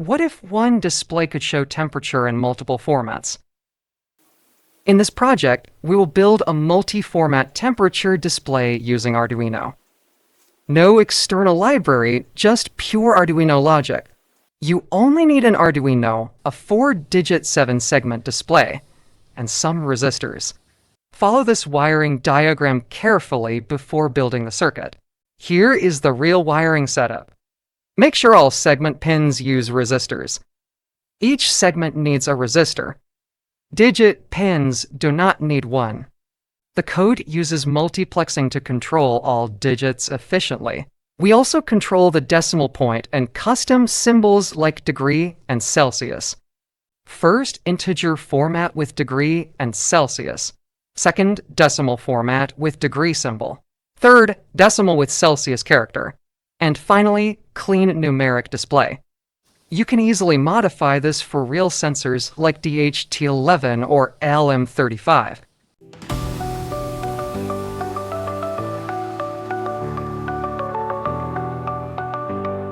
what if one display could show temperature in multiple formats? In this project, we will build a multi-format temperature display using Arduino. No external library, just pure Arduino logic. You only need an Arduino, a 4-digit 7-segment display, and some resistors. Follow this wiring diagram carefully before building the circuit. Here is the real wiring setup. Make sure all segment pins use resistors. Each segment needs a resistor. Digit pins do not need one. The code uses multiplexing to control all digits efficiently. We also control the decimal point and custom symbols like degree and Celsius. First, integer format with degree and Celsius. Second, decimal format with degree symbol. Third, decimal with Celsius character. And finally, clean numeric display. You can easily modify this for real sensors like DHT11 or LM35.